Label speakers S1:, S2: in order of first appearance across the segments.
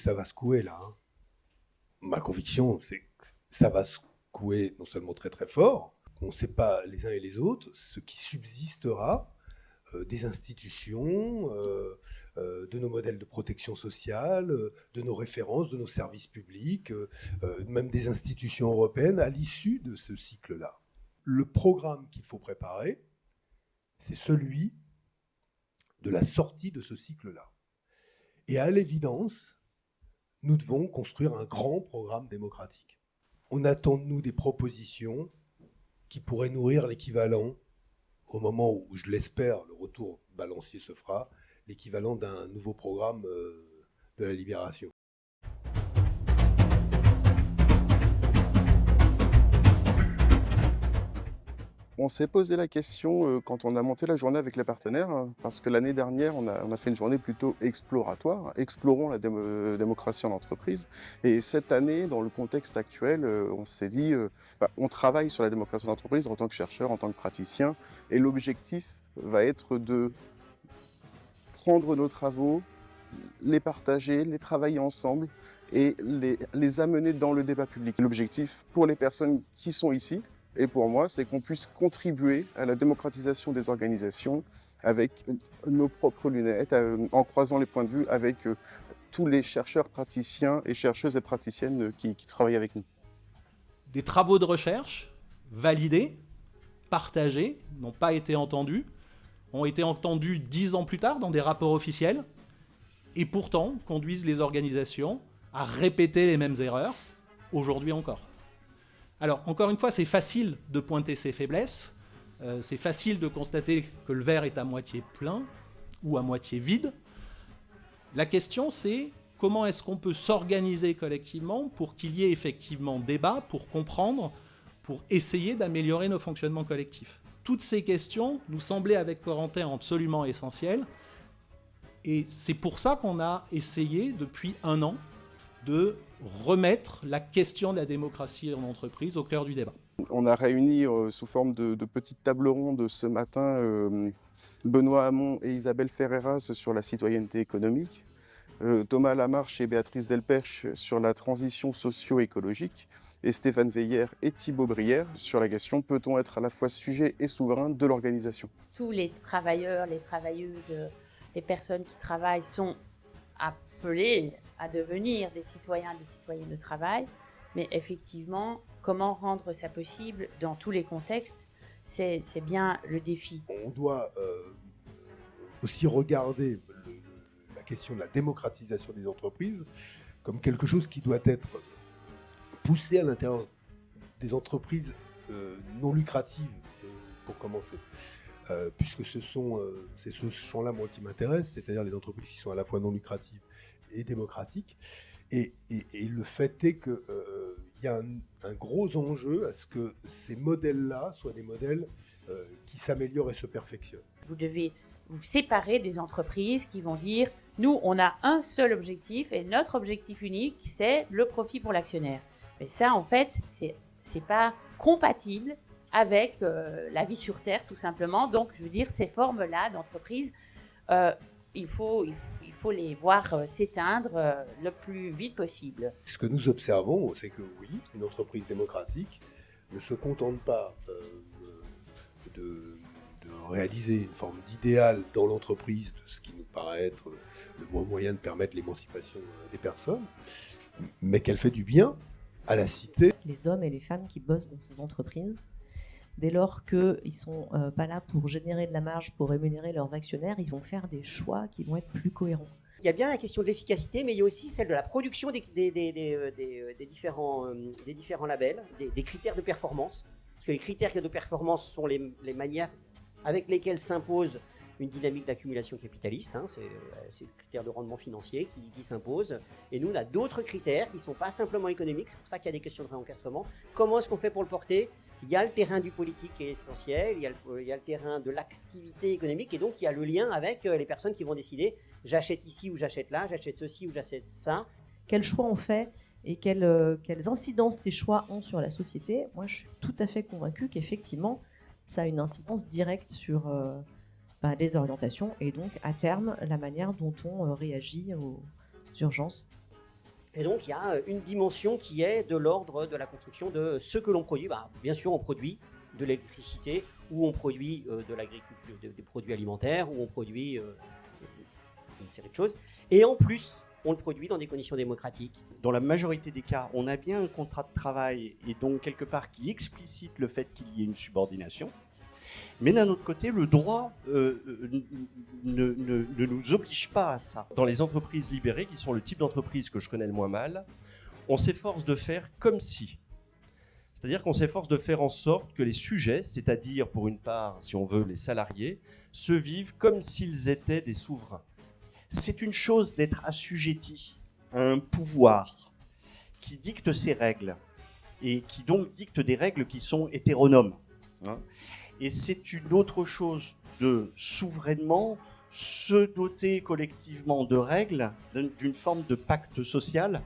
S1: Ça va secouer là. Ma conviction, c'est que ça va secouer non seulement très très fort, on ne sait pas les uns et les autres, ce qui subsistera des institutions, de nos modèles de protection sociale, de nos références, de nos services publics, même des institutions européennes à l'issue de ce cycle-là. Le programme qu'il faut préparer, c'est celui de la sortie de ce cycle-là. Et à l'évidence, nous devons construire un grand programme démocratique. On attend de nous des propositions qui pourraient nourrir l'équivalent, au moment où, je l'espère, le retour balancier se fera, l'équivalent d'un nouveau programme de la libération.
S2: On s'est posé la question quand on a monté la journée avec les partenaires, parce que l'année dernière, on a fait une journée plutôt exploratoire, explorons la démocratie en entreprise. Et cette année, dans le contexte actuel, on s'est dit, on travaille sur la démocratie en entreprise en tant que chercheur, en tant que praticien, et l'objectif va être de prendre nos travaux, les partager, les travailler ensemble et les amener dans le débat public. L'objectif pour les personnes qui sont ici, et pour moi, c'est qu'on puisse contribuer à la démocratisation des organisations avec nos propres lunettes, en croisant les points de vue avec tous les chercheurs, praticiens et chercheuses et praticiennes qui travaillent avec nous.
S3: Des travaux de recherche validés, partagés, n'ont pas été entendus, ont été entendus 10 ans plus tard dans des rapports officiels, et pourtant conduisent les organisations à répéter les mêmes erreurs, aujourd'hui encore. Alors, encore une fois, c'est facile de pointer ses faiblesses, c'est facile de constater que le verre est à moitié plein ou à moitié vide. La question, c'est comment est-ce qu'on peut s'organiser collectivement pour qu'il y ait effectivement débat, pour comprendre, pour essayer d'améliorer nos fonctionnements collectifs. Toutes ces questions nous semblaient avec Corentin absolument essentielles, et c'est pour ça qu'on a essayé depuis 1 an de remettre la question de la démocratie en entreprise au cœur du débat.
S2: On a réuni sous forme de petites tables rondes ce matin Benoît Hamon et Isabelle Ferreras sur la citoyenneté économique, Thomas Lamarche et Béatrice Delpech sur la transition socio-écologique et Stéphane Veiller et Thibaut Brière sur la question « Peut-on être à la fois sujet et souverain de l'organisation ?»
S4: Tous les travailleurs, les travailleuses, les personnes qui travaillent sont appelés à devenir des citoyens, des citoyennes de travail, mais effectivement, comment rendre ça possible dans tous les contextes, c'est bien le défi.
S1: On doit aussi regarder la question de la démocratisation des entreprises comme quelque chose qui doit être poussé à l'intérieur des entreprises non lucratives, pour commencer. Puisque c'est ce champ-là, moi, qui m'intéresse, c'est-à-dire les entreprises qui sont à la fois non lucratives et démocratiques. Et le fait est qu'il y a un gros enjeu à ce que ces modèles-là soient des modèles qui s'améliorent et se perfectionnent.
S4: Vous devez vous séparer des entreprises qui vont dire « Nous, on a un seul objectif et notre objectif unique, c'est le profit pour l'actionnaire. » Mais ça, en fait, c'est pas compatible avec la vie sur Terre, tout simplement. Donc, je veux dire, ces formes-là d'entreprise, il faut les voir s'éteindre le plus vite possible.
S1: Ce que nous observons, c'est que oui, une entreprise démocratique ne se contente pas de réaliser une forme d'idéal dans l'entreprise, de ce qui nous paraît être le bon moyen de permettre l'émancipation des personnes, mais qu'elle fait du bien à la cité.
S5: Les hommes et les femmes qui bossent dans ces entreprises, dès lors qu'ils ne sont pas là pour générer de la marge, pour rémunérer leurs actionnaires, ils vont faire des choix qui vont être plus cohérents.
S6: Il y a bien la question de l'efficacité, mais il y a aussi celle de la production des différents labels, des critères de performance. Parce que les critères de performance sont les manières avec lesquelles s'impose une dynamique d'accumulation capitaliste. C'est le critère de rendement financier qui s'impose. Et nous, on a d'autres critères qui ne sont pas simplement économiques. C'est pour ça qu'il y a des questions de réencastrement. Comment est-ce qu'on fait pour le porter ? Il y a le terrain du politique qui est essentiel, il y a le terrain de l'activité économique, et donc il y a le lien avec les personnes qui vont décider j'achète ici ou j'achète là, j'achète ceci ou j'achète ça.
S5: Quels choix on fait et quelles incidences ces choix ont sur la société ? Moi, je suis tout à fait convaincue qu'effectivement, ça a une incidence directe sur les orientations et donc, à terme, la manière dont on réagit aux urgences
S6: Et donc, il y a une dimension qui est de l'ordre de la construction de ce que l'on produit. Bien sûr, on produit de l'électricité, ou on produit de l'agriculture, des produits alimentaires, ou on produit une série de choses. Et en plus, on le produit dans des conditions démocratiques.
S7: Dans la majorité des cas, on a bien un contrat de travail, et donc quelque part qui explicite le fait qu'il y ait une subordination. Mais d'un autre côté, le droit ne nous oblige pas à ça. Dans les entreprises libérées, qui sont le type d'entreprise que je connais le moins mal, on s'efforce de faire comme si. C'est-à-dire qu'on s'efforce de faire en sorte que les sujets, c'est-à-dire pour une part, si on veut, les salariés, se vivent comme s'ils étaient des souverains. C'est une chose d'être assujetti à un pouvoir qui dicte ses règles, et qui donc dicte des règles qui sont hétéronomes. Et c'est une autre chose de souverainement se doter collectivement de règles, d'une forme de pacte social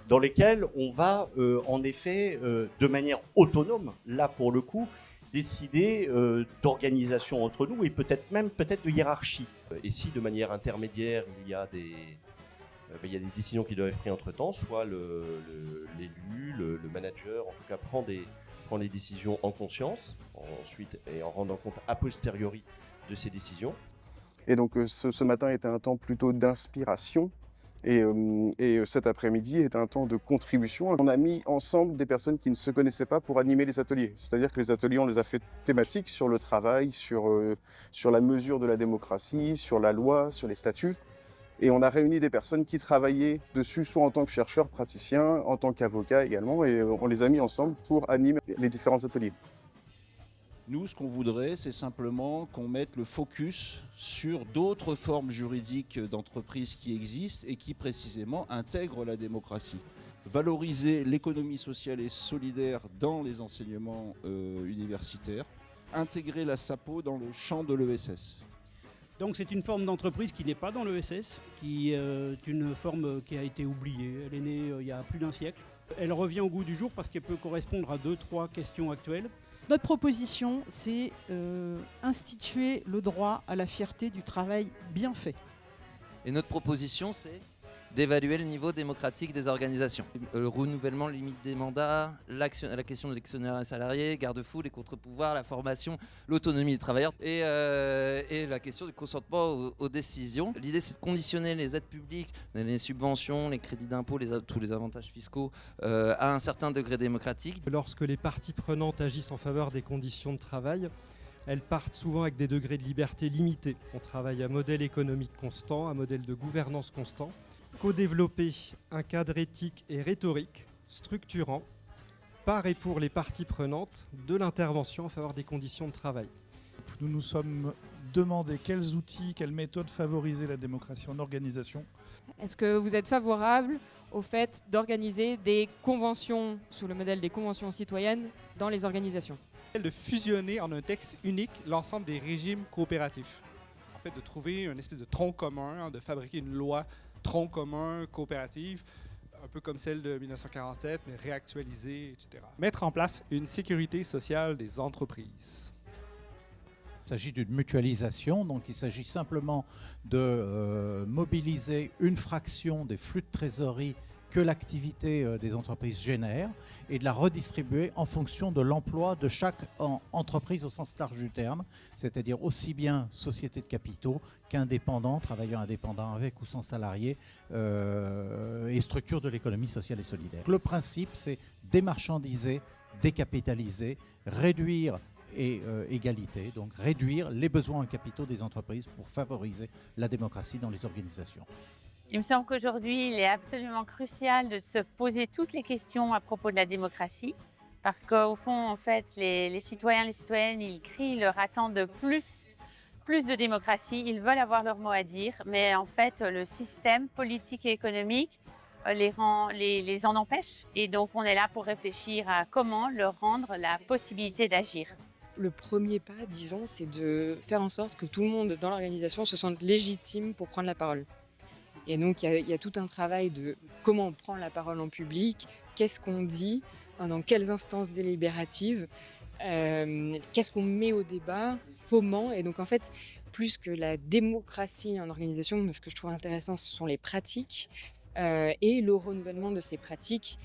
S7: dans lesquels on va en effet de manière autonome, là pour le coup, décider d'organisation entre nous et peut-être de hiérarchie. Et si de manière intermédiaire il y a des décisions qui doivent être prises entre temps, soit l'élu, le manager en tout cas prend les décisions en conscience, ensuite et en rendant compte a posteriori de ces décisions.
S2: Et donc ce matin était un temps plutôt d'inspiration et cet après-midi est un temps de contribution. On a mis ensemble des personnes qui ne se connaissaient pas pour animer les ateliers. C'est-à-dire que les ateliers, on les a fait thématiques sur le travail, sur la mesure de la démocratie, sur la loi, sur les statuts. Et on a réuni des personnes qui travaillaient dessus, soit en tant que chercheurs, praticiens, en tant qu'avocats également, et on les a mis ensemble pour animer les différents ateliers.
S8: Nous, ce qu'on voudrait, c'est simplement qu'on mette le focus sur d'autres formes juridiques d'entreprises qui existent et qui précisément intègrent la démocratie. Valoriser l'économie sociale et solidaire dans les enseignements universitaires, intégrer la SAPO dans le champ de l'ESS.
S9: Donc c'est une forme d'entreprise qui n'est pas dans l'ESS, qui est une forme qui a été oubliée. Elle est née il y a plus d'un siècle. Elle revient au goût du jour parce qu'elle peut correspondre à 2-3 questions actuelles.
S10: Notre proposition, c'est instituer le droit à la fierté du travail bien fait.
S11: Et notre proposition, c'est d'évaluer le niveau démocratique des organisations. Le renouvellement limite des mandats, la question de l'actionnaire et salarié, garde-fous, les contre-pouvoirs, la formation, l'autonomie des travailleurs et la question du consentement aux décisions. L'idée, c'est de conditionner les aides publiques, les subventions, les crédits d'impôt, tous les avantages fiscaux à un certain degré démocratique.
S12: Lorsque les parties prenantes agissent en faveur des conditions de travail, elles partent souvent avec des degrés de liberté limités. On travaille à modèle économique constant, à modèle de gouvernance constant. Co-développer un cadre éthique et rhétorique structurant par et pour les parties prenantes de l'intervention en faveur des conditions de travail.
S13: Nous nous sommes demandé quels outils, quelles méthodes favoriser la démocratie en organisation.
S14: Est-ce que vous êtes favorable au fait d'organiser des conventions sous le modèle des conventions citoyennes dans les organisations ?
S15: De fusionner en un texte unique l'ensemble des régimes coopératifs. En fait, de trouver une espèce de tronc commun, de fabriquer une loi tronc commun, coopérative, un peu comme celle de 1947, mais réactualisée, etc. Mettre en place une sécurité sociale des entreprises.
S16: Il s'agit d'une mutualisation, donc il s'agit simplement de mobiliser une fraction des flux de trésorerie que l'activité des entreprises génère et de la redistribuer en fonction de l'emploi de chaque entreprise au sens large du terme, c'est-à-dire aussi bien société de capitaux qu'indépendants, travailleurs indépendants avec ou sans salariés et structures de l'économie sociale et solidaire. Le principe, c'est démarchandiser, décapitaliser, réduire et égalité, donc réduire les besoins en capitaux des entreprises pour favoriser la démocratie dans les organisations.
S4: Il me semble qu'aujourd'hui, il est absolument crucial de se poser toutes les questions à propos de la démocratie, parce qu'au fond, en fait, les citoyens, les citoyennes, ils crient leur attente de plus de démocratie, ils veulent avoir leur mot à dire, mais en fait, le système politique et économique les en empêche. Et donc, on est là pour réfléchir à comment leur rendre la possibilité d'agir.
S17: Le premier pas, disons, c'est de faire en sorte que tout le monde dans l'organisation se sente légitime pour prendre la parole. Et donc, il y a tout un travail de comment on prend la parole en public, qu'est-ce qu'on dit, dans quelles instances délibératives, qu'est-ce qu'on met au débat, comment. Et donc, en fait, plus que la démocratie en organisation, ce que je trouve intéressant, ce sont les pratiques. et le renouvellement de ces pratiques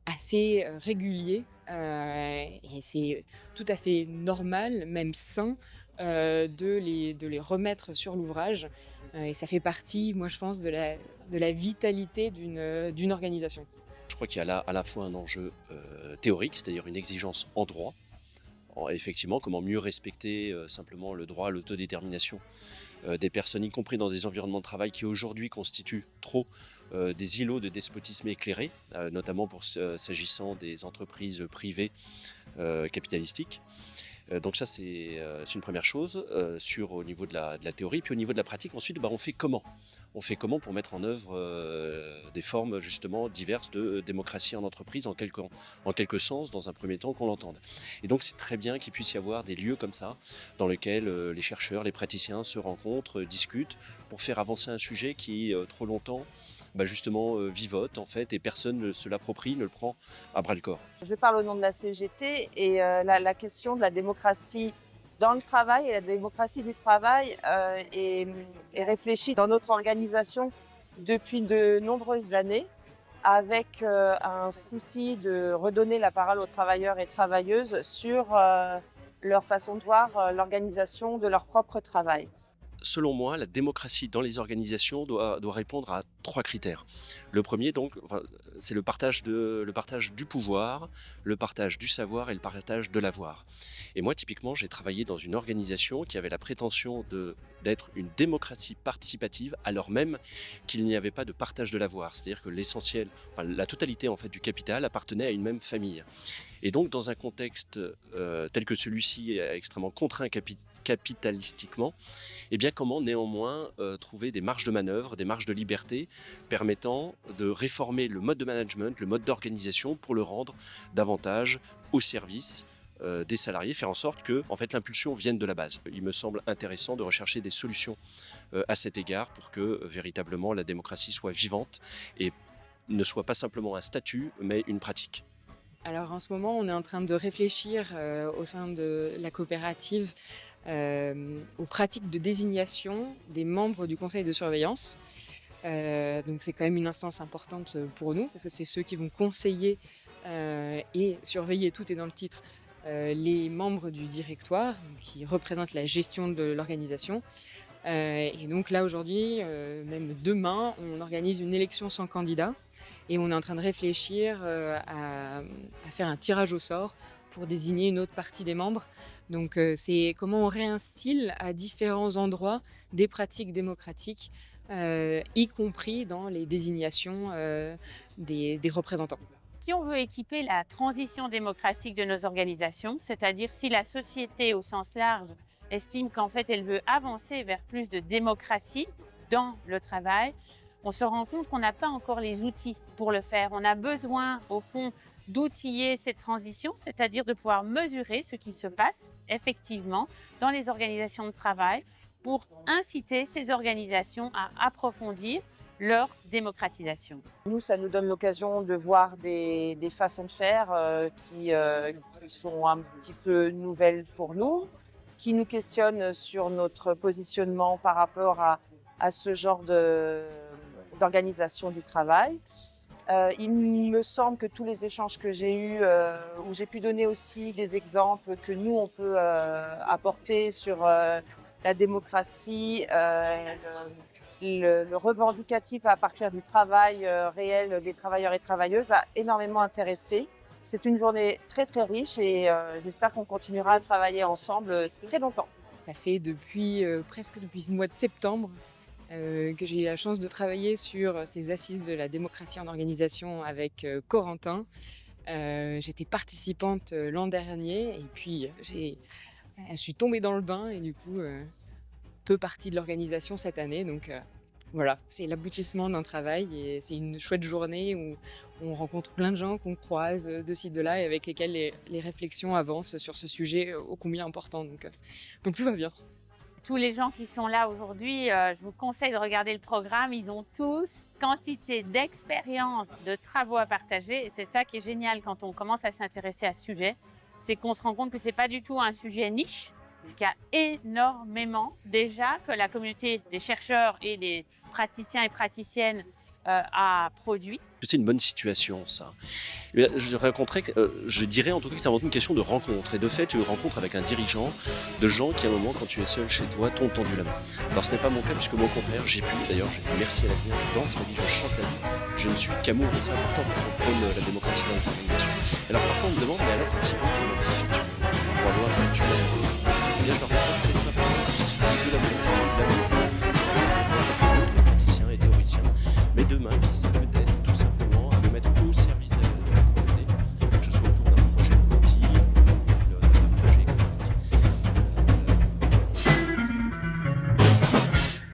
S17: assez régulier. Et c'est tout à fait normal, même sain, de les remettre sur l'ouvrage. Et ça fait partie, moi je pense, de la vitalité d'une organisation.
S7: Je crois qu'il y a là à la fois un enjeu théorique, c'est-à-dire une exigence en droit. Effectivement, comment mieux respecter simplement le droit à l'autodétermination des personnes, y compris dans des environnements de travail qui aujourd'hui constituent trop des îlots de despotisme éclairé, notamment s'agissant des entreprises privées capitalistiques. Donc ça c'est une première chose au niveau de la théorie. Puis au niveau de la pratique, ensuite on fait comment ? On fait comment pour mettre en œuvre des formes justement diverses de démocratie en entreprise, en quelque sens, dans un premier temps qu'on l'entende. Et donc c'est très bien qu'il puisse y avoir des lieux comme ça, dans lesquels les chercheurs, les praticiens se rencontrent, discutent, pour faire avancer un sujet qui trop longtemps justement vivote en fait, et personne ne se l'approprie, ne le prend à bras le corps.
S18: Je parle au nom de la CGT et la question de la démocratie dans le travail et la démocratie du travail est réfléchie dans notre organisation depuis de nombreuses années, avec un souci de redonner la parole aux travailleurs et travailleuses sur leur façon de voir l'organisation de leur propre travail.
S7: Selon moi, la démocratie dans les organisations doit répondre à 3 critères. Le premier, donc, c'est le partage du pouvoir, le partage du savoir et le partage de l'avoir. Et moi, typiquement, j'ai travaillé dans une organisation qui avait la prétention d'être une démocratie participative, alors même qu'il n'y avait pas de partage de l'avoir. C'est-à-dire que la totalité en fait, du capital appartenait à une même famille. Et donc, dans un contexte tel que celui-ci, extrêmement contraint capitalistiquement, et bien comment néanmoins trouver des marges de manœuvre, des marges de liberté permettant de réformer le mode de management, le mode d'organisation pour le rendre davantage au service des salariés, faire en sorte que en fait, l'impulsion vienne de la base. Il me semble intéressant de rechercher des solutions à cet égard pour que véritablement la démocratie soit vivante et ne soit pas simplement un statut mais une pratique.
S17: Alors en ce moment, on est en train de réfléchir au sein de la coopérative aux pratiques de désignation des membres du conseil de surveillance. Donc c'est quand même une instance importante pour nous, parce que c'est ceux qui vont conseiller et surveiller, tout est dans le titre, les membres du directoire, qui représentent la gestion de l'organisation. Et donc là aujourd'hui, même demain, on organise une élection sans candidat. Et on est en train de réfléchir à faire un tirage au sort pour désigner une autre partie des membres. Donc c'est comment on réinstille à différents endroits des pratiques démocratiques, y compris dans les désignations des représentants.
S4: Si on veut équiper la transition démocratique de nos organisations, c'est-à-dire si la société au sens large estime qu'en fait elle veut avancer vers plus de démocratie dans le travail, on se rend compte qu'on n'a pas encore les outils pour le faire. On a besoin, au fond, d'outiller cette transition, c'est-à-dire de pouvoir mesurer ce qui se passe effectivement dans les organisations de travail pour inciter ces organisations à approfondir leur démocratisation.
S18: Nous, ça nous donne l'occasion de voir des façons de faire qui sont un petit peu nouvelles pour nous, qui nous questionnent sur notre positionnement par rapport à ce genre d'organisation du travail. Il me semble que tous les échanges que j'ai eus, où j'ai pu donner aussi des exemples que nous, on peut apporter sur la démocratie, le revendicatif à partir du travail réel des travailleurs et travailleuses a énormément intéressé. C'est une journée très très riche et j'espère qu'on continuera à travailler ensemble très longtemps.
S17: Ça fait presque depuis le mois de septembre que j'ai eu la chance de travailler sur ces assises de la démocratie en organisation avec Corentin. J'étais participante l'an dernier et puis je suis tombée dans le bain et du coup peu partie de l'organisation cette année. Donc voilà, c'est l'aboutissement d'un travail et c'est une chouette journée où on rencontre plein de gens qu'on croise de ci, de là et avec lesquels les réflexions avancent sur ce sujet ô combien important. Donc tout va bien.
S4: Tous les gens qui sont là aujourd'hui, je vous conseille de regarder le programme. Ils ont tous quantité d'expériences, de travaux à partager. Et c'est ça qui est génial quand on commence à s'intéresser à ce sujet. C'est qu'on se rend compte que ce n'est pas du tout un sujet niche. C'est qu'il y a énormément déjà que la communauté des chercheurs et des praticiens et praticiennes
S18: a produit.
S19: C'est une bonne situation, ça. Je dirais en tout cas que c'est avant tout une question de rencontre. Et de fait, une rencontre avec un dirigeant, de gens qui, à un moment, quand tu es seul chez toi, t'ont tendu la main. Alors, ce n'est pas mon cas, puisque moi, au contraire, j'ai pu, d'ailleurs, je dis merci à la vie, je danse la vie, je chante la vie. Je ne suis qu'amour, et c'est important pour qu'on prône la démocratie dans notre organisation. Alors, parfois, on me demande, mais alors, Thibaut, comment fais-tu pour avoir cette humanité ? Eh bien, je leur réponds